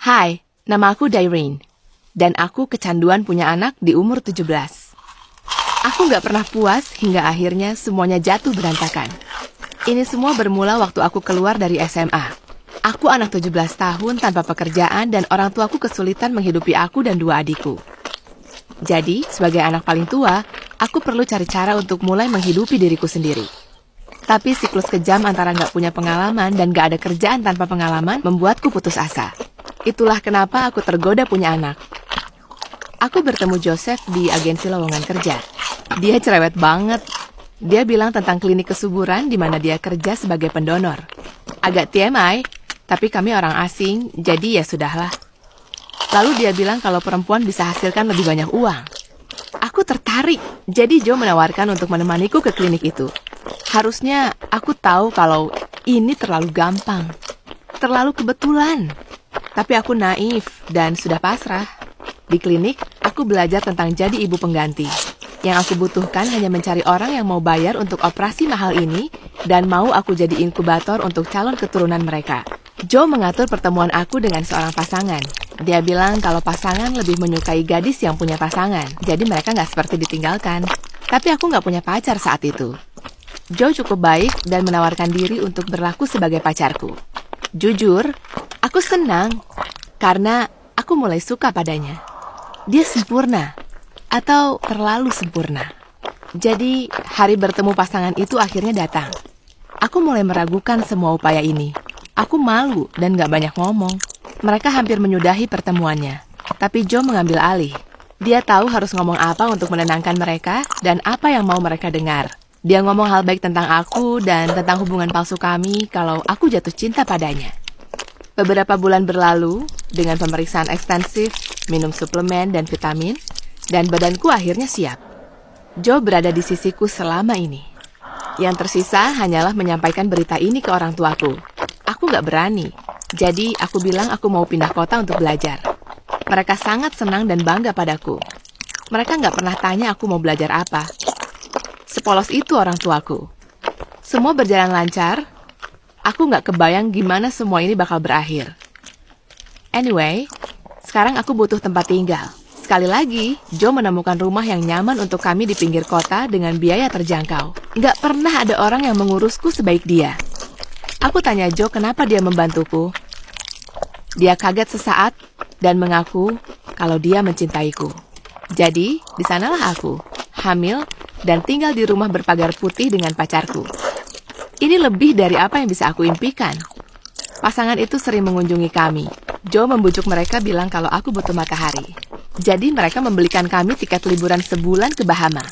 Hai, nama aku Daireen, dan aku kecanduan punya anak di umur 17. Aku nggak pernah puas hingga akhirnya semuanya jatuh berantakan. Ini semua bermula waktu aku keluar dari SMA. Aku anak 17 tahun tanpa pekerjaan dan orang tuaku kesulitan menghidupi aku dan 2 adikku. Jadi, sebagai anak paling tua, aku perlu cari cara untuk mulai menghidupi diriku sendiri. Tapi siklus kejam antara nggak punya pengalaman dan nggak ada kerjaan tanpa pengalaman membuatku putus asa. Itulah kenapa aku tergoda punya anak. Aku bertemu Joseph di agensi lowongan kerja. Dia cerewet banget. Dia bilang tentang klinik kesuburan di mana dia kerja sebagai pendonor. Agak TMI, tapi kami orang asing, jadi ya sudahlah. Lalu dia bilang kalau perempuan bisa hasilkan lebih banyak uang. Aku tertarik, jadi Joe menawarkan untuk menemaniku ke klinik itu. Harusnya aku tahu kalau ini terlalu gampang, terlalu kebetulan. Tapi aku naif dan sudah pasrah. Di klinik, aku belajar tentang jadi ibu pengganti. Yang aku butuhkan hanya mencari orang yang mau bayar untuk operasi mahal ini dan mau aku jadi inkubator untuk calon keturunan mereka. Joe mengatur pertemuan aku dengan seorang pasangan. Dia bilang kalau pasangan lebih menyukai gadis yang punya pasangan, jadi mereka nggak seperti ditinggalkan. Tapi aku nggak punya pacar saat itu. Joe cukup baik dan menawarkan diri untuk berlaku sebagai pacarku. Jujur, aku senang karena aku mulai suka padanya. Dia sempurna, atau terlalu sempurna. Jadi, hari bertemu pasangan itu akhirnya datang. Aku mulai meragukan semua upaya ini. Aku malu dan gak banyak ngomong. Mereka hampir menyudahi pertemuannya. Tapi Joe mengambil alih. Dia tahu harus ngomong apa untuk menenangkan mereka dan apa yang mau mereka dengar. Dia ngomong hal baik tentang aku dan tentang hubungan palsu kami kalau aku jatuh cinta padanya. Beberapa bulan berlalu, dengan pemeriksaan ekstensif, minum suplemen dan vitamin, dan badanku akhirnya siap. Joe berada di sisiku selama ini. Yang tersisa hanyalah menyampaikan berita ini ke orang tuaku. Aku nggak berani, jadi aku bilang aku mau pindah kota untuk belajar. Mereka sangat senang dan bangga padaku. Mereka nggak pernah tanya aku mau belajar apa. Sepolos itu orang tuaku. Semua berjalan lancar. Aku nggak kebayang gimana semua ini bakal berakhir. Anyway, sekarang aku butuh tempat tinggal. Sekali lagi, Joe menemukan rumah yang nyaman untuk kami di pinggir kota dengan biaya terjangkau. Nggak pernah ada orang yang mengurusku sebaik dia. Aku tanya Joe kenapa dia membantuku. Dia kaget sesaat dan mengaku kalau dia mencintaiku. Jadi, di sanalah aku, hamil dan tinggal di rumah berpagar putih dengan pacarku. Ini lebih dari apa yang bisa aku impikan. Pasangan itu sering mengunjungi kami. Joe membujuk mereka bilang kalau aku butuh matahari. Jadi mereka membelikan kami tiket liburan sebulan ke Bahama.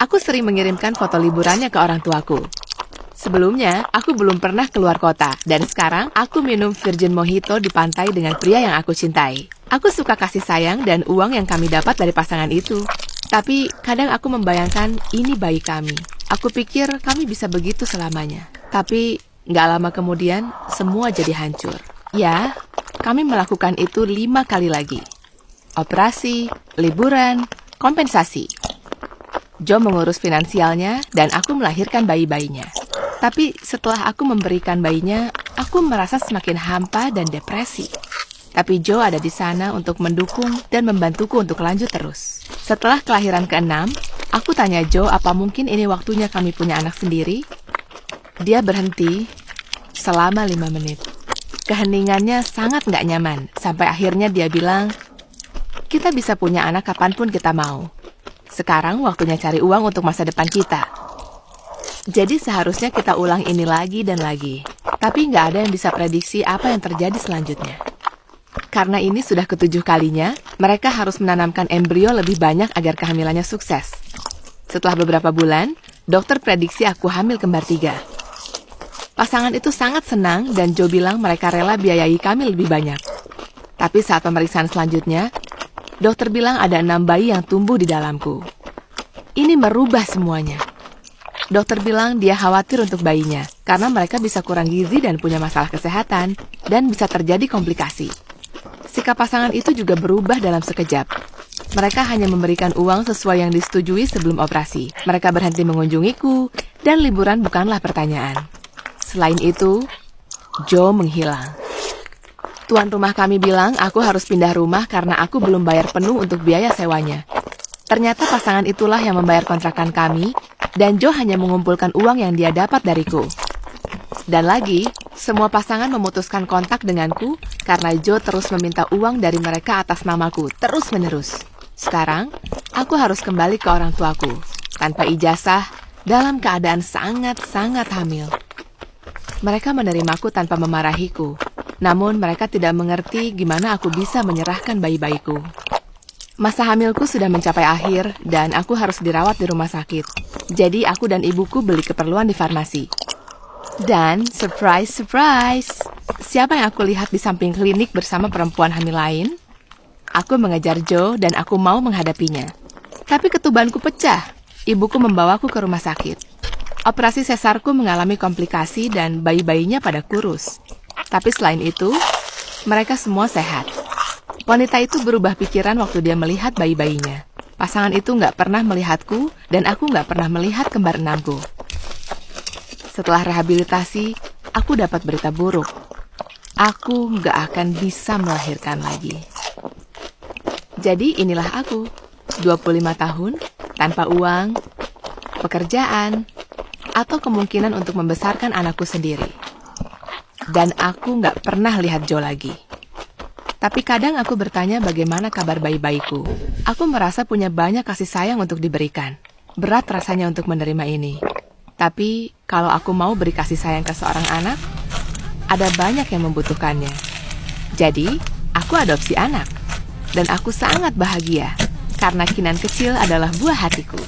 Aku sering mengirimkan foto liburannya ke orang tuaku. Sebelumnya, aku belum pernah keluar kota. Dan sekarang, aku minum Virgin Mojito di pantai dengan pria yang aku cintai. Aku suka kasih sayang dan uang yang kami dapat dari pasangan itu. Tapi, kadang aku membayangkan ini bayi kami. Aku pikir kami bisa begitu selamanya. Tapi, nggak lama kemudian, semua jadi hancur. Ya, kami melakukan itu 5 kali lagi. Operasi, liburan, kompensasi. Joe mengurus finansialnya dan aku melahirkan bayi-bayinya. Tapi setelah aku memberikan bayinya, aku merasa semakin hampa dan depresi. Tapi Joe ada di sana untuk mendukung dan membantuku untuk lanjut terus. Setelah kelahiran ke-6, aku tanya Joe apa mungkin ini waktunya kami punya anak sendiri. Dia berhenti selama 5 menit. Keheningannya sangat nggak nyaman, sampai akhirnya dia bilang, kita bisa punya anak kapanpun kita mau. Sekarang waktunya cari uang untuk masa depan kita. Jadi seharusnya kita ulang ini lagi dan lagi. Tapi nggak ada yang bisa prediksi apa yang terjadi selanjutnya. Karena ini sudah ke-7 kalinya, mereka harus menanamkan embrio lebih banyak agar kehamilannya sukses. Setelah beberapa bulan, dokter prediksi aku hamil kembar 3. Pasangan itu sangat senang dan Joe bilang mereka rela biayai kami lebih banyak. Tapi saat pemeriksaan selanjutnya, dokter bilang ada 6 bayi yang tumbuh di dalamku. Ini merubah semuanya. Dokter bilang dia khawatir untuk bayinya, karena mereka bisa kurang gizi dan punya masalah kesehatan, dan bisa terjadi komplikasi. Sikap pasangan itu juga berubah dalam sekejap. Mereka hanya memberikan uang sesuai yang disetujui sebelum operasi. Mereka berhenti mengunjungiku, dan liburan bukanlah pertanyaan. Selain itu, Joe menghilang. Tuan rumah kami bilang aku harus pindah rumah karena aku belum bayar penuh untuk biaya sewanya. Ternyata pasangan itulah yang membayar kontrakan kami, dan Joe hanya mengumpulkan uang yang dia dapat dariku. Dan lagi, semua pasangan memutuskan kontak denganku karena Joe terus meminta uang dari mereka atas namaku, terus-menerus. Sekarang, aku harus kembali ke orang tuaku, tanpa ijazah, dalam keadaan sangat-sangat hamil. Mereka menerimaku tanpa memarahiku, namun mereka tidak mengerti gimana aku bisa menyerahkan bayi-bayiku. Masa hamilku sudah mencapai akhir dan aku harus dirawat di rumah sakit. Jadi aku dan ibuku beli keperluan di farmasi. Dan surprise, surprise, siapa yang aku lihat di samping klinik bersama perempuan hamil lain? Aku mengejar Joe dan aku mau menghadapinya. Tapi ketubanku pecah. Ibuku membawaku ke rumah sakit. Operasi sesarku mengalami komplikasi dan bayi-bayinya pada kurus. Tapi selain itu, mereka semua sehat. Wanita itu berubah pikiran waktu dia melihat bayi-bayinya. Pasangan itu nggak pernah melihatku, dan aku nggak pernah melihat kembar enamku. Setelah rehabilitasi, aku dapat berita buruk. Aku nggak akan bisa melahirkan lagi. Jadi inilah aku, 25 tahun, tanpa uang, pekerjaan, atau kemungkinan untuk membesarkan anakku sendiri. Dan aku nggak pernah lihat Joe lagi. Tapi kadang aku bertanya bagaimana kabar bayi-bayiku. Aku merasa punya banyak kasih sayang untuk diberikan. Berat rasanya untuk menerima ini. Tapi kalau aku mau beri kasih sayang ke seorang anak, ada banyak yang membutuhkannya. Jadi, aku adopsi anak. Dan aku sangat bahagia, karena Kinan kecil adalah buah hatiku.